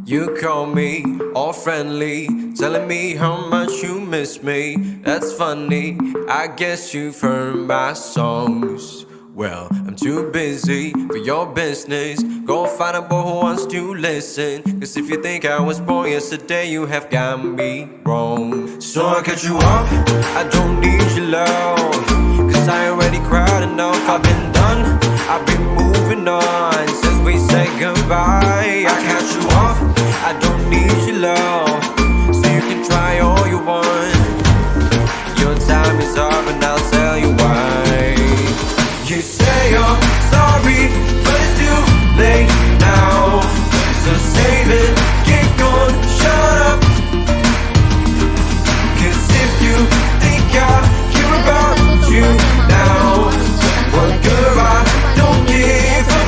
You call me all friendly, telling me how much you miss me. That's funny, I guess you've heard my songs. Well, I'm too busy for your business. Go find a boy who wants to listen. Cause if you think I was born yesterday, you have got me wrong. So I cut you off, I don't need your love. Cause I already cried enough, I've been done, I've been moving on since we said goodbye. I cut you off, I don't need your love. So you can try all you want. Your time is up and I'll tell you why. You say you're sorry, but it's too late now. So save it, get gone, shut up. Cause if you think I care about you now, what good I don't give a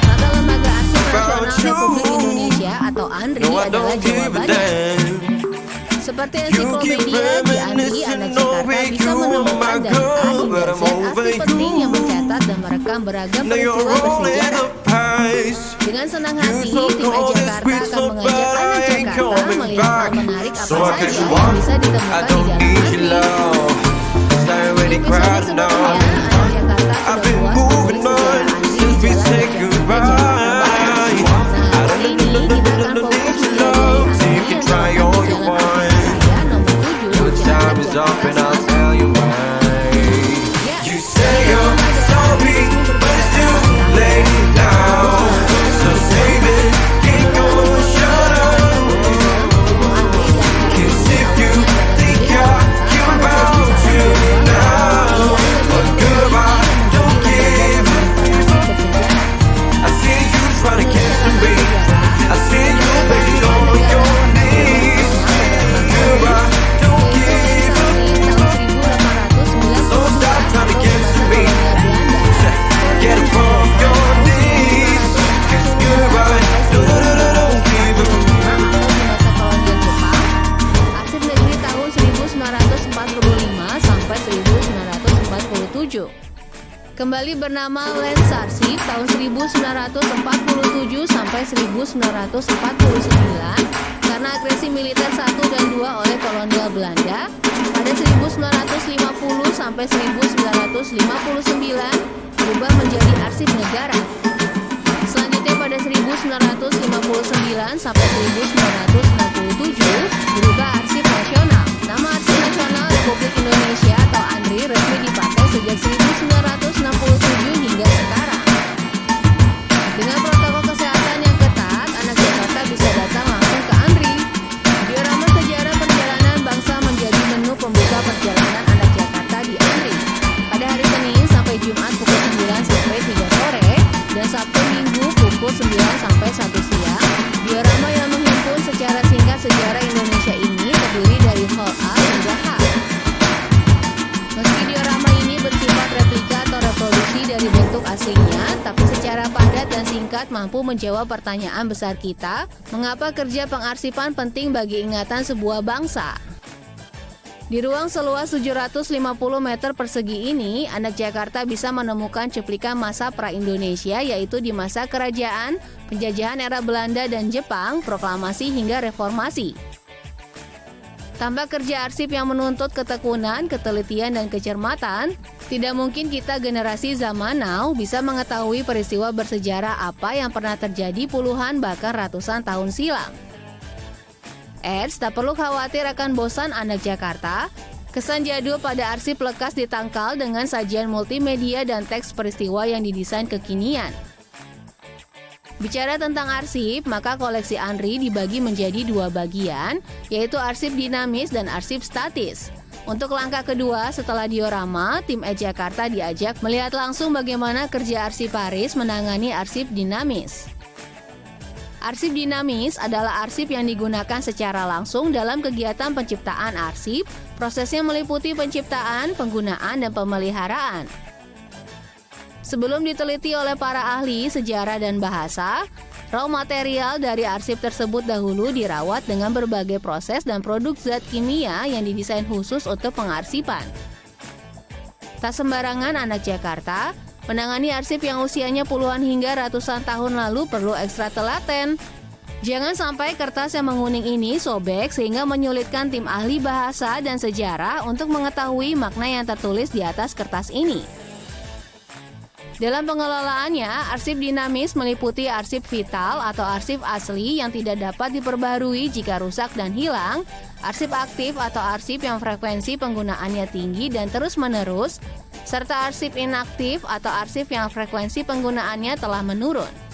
Maka Lembaga Arsip Nasional Republik Indonesia atau ANRI no, I adalah don't give a jawabannya. damn. Seperti ensiklopedia di ANRI, anak Jakarta bisa menemukan dan arti penting yang mencatat dan merekam beragam peristiwa bersejarah. Dengan senang hati, tim Jakarta akan mengajak anak Jakarta melihat hal menarik apa saja yang bisa ditemukan di dalam ANRI. Episode sebelumnya, anak Jakarta sudah puas memberi sejarah ANRI di Jalan Gajah Mada Jakarta Barat. Nah, kali ini kita akan fokus mempelajari ANRI yang terletak di Jalan Raya nomor 7, Time is up and I'll tell you why. You say you're sorry, but it's too late now. So save it, get going, shut up. Cause if you think I care about you now, what good I don't give. I see you trying to get to me, I see you begging on your knees. Good I don't give. So stop trying to get to me, get up off your knees. Cause good I don't give. Arsip Negeri tahun 1945 sampai 1947. Kembali bernama Lensarsip tahun 1947 sampai 1949 karena agresi militer 1 dan 2 oleh kolonial Belanda. Pada 1950 sampai 1959 berubah menjadi arsip negara. Selanjutnya pada 1959 sampai 1967 berubah arsip nasional. Nama Arsip Nasional Republik Indonesia atau ANRI resmi dipakai sejak 1967 hingga sekarang. Dengan protokol kesehatan yang ketat, anak Jakarta bisa datang langsung ke ANRI. Diorama sejarah perjalanan bangsa menjadi menu pembuka perjalanan anak Jakarta di ANRI. Pada hari Senin sampai Jumat pukul 9 sampai 3 sore dan Sabtu Minggu pukul 9 sampai 1 siang. Diorama yang menghimpun secara singkat sejarah Indonesia ini terdiri dari hal A hingga H. Meski diorama ini bersifat replika atau reproduksi dari bentuk aslinya, tapi secara padat dan singkat mampu menjawab pertanyaan besar kita, mengapa kerja pengarsipan penting bagi ingatan sebuah bangsa? Di ruang seluas 750 meter persegi ini, anak Jakarta bisa menemukan cuplikan masa pra-Indonesia, yaitu di masa kerajaan, penjajahan era Belanda dan Jepang, proklamasi hingga reformasi. Tanpa kerja arsip yang menuntut ketekunan, ketelitian, dan kecermatan, tidak mungkin kita generasi zaman now bisa mengetahui peristiwa bersejarah apa yang pernah terjadi puluhan bahkan ratusan tahun silam. Tak perlu khawatir akan bosan anak Jakarta. Kesan jadul pada arsip lekas ditangkal dengan sajian multimedia dan teks peristiwa yang didesain kekinian. Bicara tentang arsip, maka koleksi ANRI dibagi menjadi 2 bagian, yaitu arsip dinamis dan arsip statis. Untuk langkah kedua, setelah diorama, tim Jakarta diajak melihat langsung bagaimana kerja arsiparis menangani arsip dinamis. Arsip dinamis adalah arsip yang digunakan secara langsung dalam kegiatan penciptaan arsip. Prosesnya meliputi penciptaan, penggunaan, dan pemeliharaan. Sebelum diteliti oleh para ahli sejarah dan bahasa, raw material dari arsip tersebut dahulu dirawat dengan berbagai proses dan produk zat kimia yang didesain khusus untuk pengarsipan. Tak sembarangan anak Jakarta menangani arsip yang usianya puluhan hingga ratusan tahun lalu perlu ekstra telaten. Jangan sampai kertas yang menguning ini sobek sehingga menyulitkan tim ahli bahasa dan sejarah untuk mengetahui makna yang tertulis di atas kertas ini. Dalam pengelolaannya, arsip dinamis meliputi arsip vital atau arsip asli yang tidak dapat diperbarui jika rusak dan hilang, arsip aktif atau arsip yang frekuensi penggunaannya tinggi dan terus-menerus, serta arsip inaktif atau arsip yang frekuensi penggunaannya telah menurun.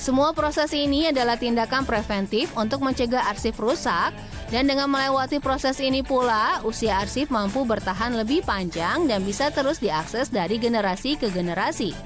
Semua proses ini adalah tindakan preventif untuk mencegah arsip rusak, dan dengan melewati proses ini pula, usia arsip mampu bertahan lebih panjang dan bisa terus diakses dari generasi ke generasi.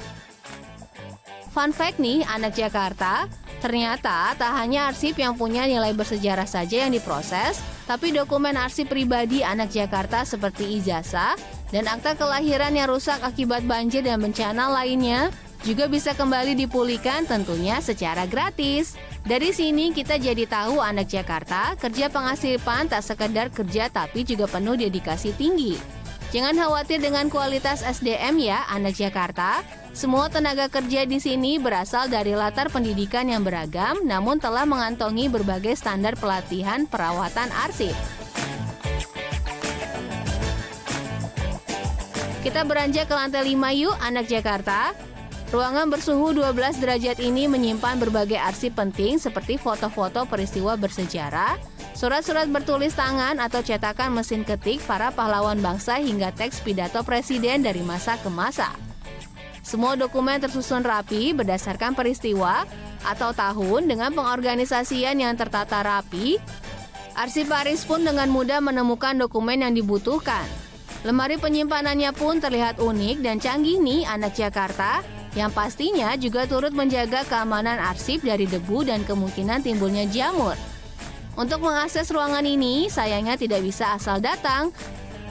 Fun fact nih, anak Jakarta, ternyata tak hanya arsip yang punya nilai bersejarah saja yang diproses, tapi dokumen arsip pribadi anak Jakarta seperti ijazah dan akta kelahiran yang rusak akibat banjir dan bencana lainnya juga bisa kembali dipulihkan tentunya secara gratis. Dari sini kita jadi tahu anak Jakarta, kerja pengarsipan tak sekedar kerja tapi juga penuh dedikasi tinggi. Jangan khawatir dengan kualitas SDM ya anak Jakarta. Semua tenaga kerja di sini berasal dari latar pendidikan yang beragam namun telah mengantongi berbagai standar pelatihan perawatan arsip. Kita beranjak ke lantai 5 yuk anak Jakarta. Ruangan bersuhu 12 derajat ini menyimpan berbagai arsip penting seperti foto-foto peristiwa bersejarah, surat-surat bertulis tangan atau cetakan mesin ketik para pahlawan bangsa hingga teks pidato presiden dari masa ke masa. Semua dokumen tersusun rapi berdasarkan peristiwa atau tahun dengan pengorganisasian yang tertata rapi. Arsiparis pun dengan mudah menemukan dokumen yang dibutuhkan. Lemari penyimpanannya pun terlihat unik dan canggih nih anak Jakarta, yang pastinya juga turut menjaga keamanan arsip dari debu dan kemungkinan timbulnya jamur. Untuk mengakses ruangan ini, sayangnya tidak bisa asal datang,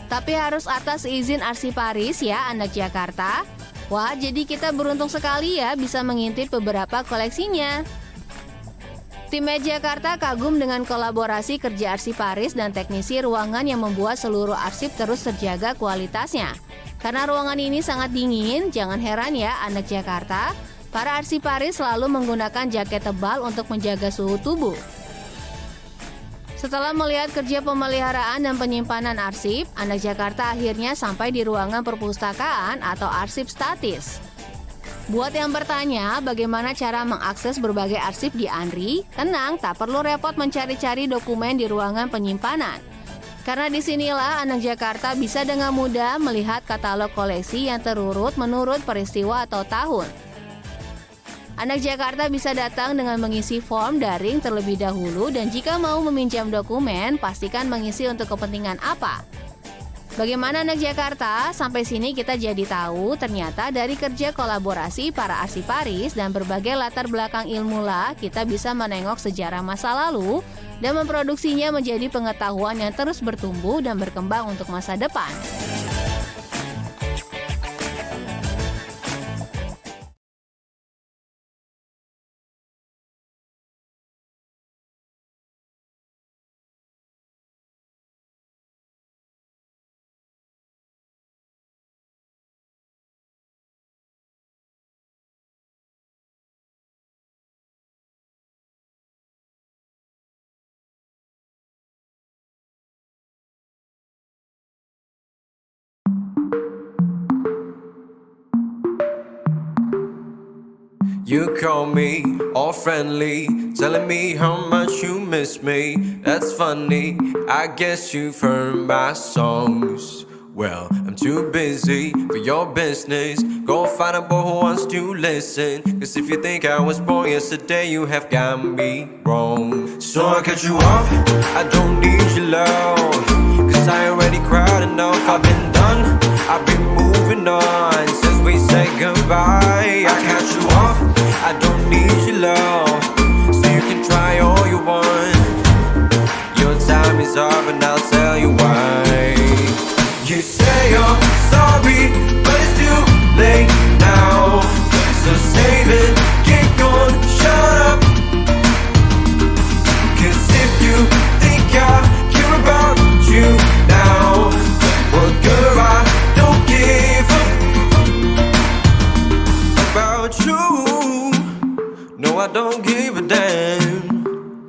tapi harus atas izin arsiparis ya anak Jakarta. Wah, jadi kita beruntung sekali ya bisa mengintip beberapa koleksinya. Tim Jakarta kagum dengan kolaborasi kerja arsiparis dan teknisi ruangan yang membuat seluruh arsip terus terjaga kualitasnya. Karena ruangan ini sangat dingin, jangan heran ya anak Jakarta, para arsiparis selalu menggunakan jaket tebal untuk menjaga suhu tubuh. Setelah melihat kerja pemeliharaan dan penyimpanan arsip, anak Jakarta akhirnya sampai di ruangan perpustakaan atau arsip statis. Buat yang bertanya bagaimana cara mengakses berbagai arsip di ANRI, tenang, tak perlu repot mencari-cari dokumen di ruangan penyimpanan. Karena disinilah anak Jakarta bisa dengan mudah melihat katalog koleksi yang terurut menurut peristiwa atau tahun. Anak Jakarta bisa datang dengan mengisi form daring terlebih dahulu dan jika mau meminjam dokumen, pastikan mengisi untuk kepentingan apa. Bagaimana anak Jakarta? Sampai sini kita jadi tahu ternyata dari kerja kolaborasi para arsiparis dan berbagai latar belakang ilmu lah kita bisa menengok sejarah masa lalu dan memproduksinya menjadi pengetahuan yang terus bertumbuh dan berkembang untuk masa depan. You call me all friendly, telling me how much you miss me. That's funny, I guess you've heard my songs. Well, I'm too busy for your business. Go find a boy who wants to listen. Cause if you think I was born yesterday, you have got me wrong. So I cut you off, I don't need your love. Cause I already cried enough, I've been done, I've been moving on. Since we said goodbye, I cut you off, I don't need your love. So you can try all you want. Your time is up and I'll tell you why. You say you're sorry, but it's too late now. So save it, get gone, shut up. Cause if you think I care about you now, well girl, I don't give a about you. No, I don't give a damn.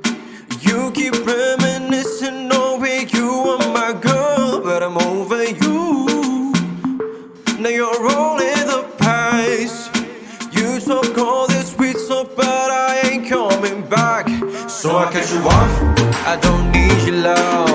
You keep reminiscing, knowing you are my girl, but I'm over you. Now you're all in the past. You talk all this sweet stuff, but I ain't coming back. So I cut you off. I don't need your love.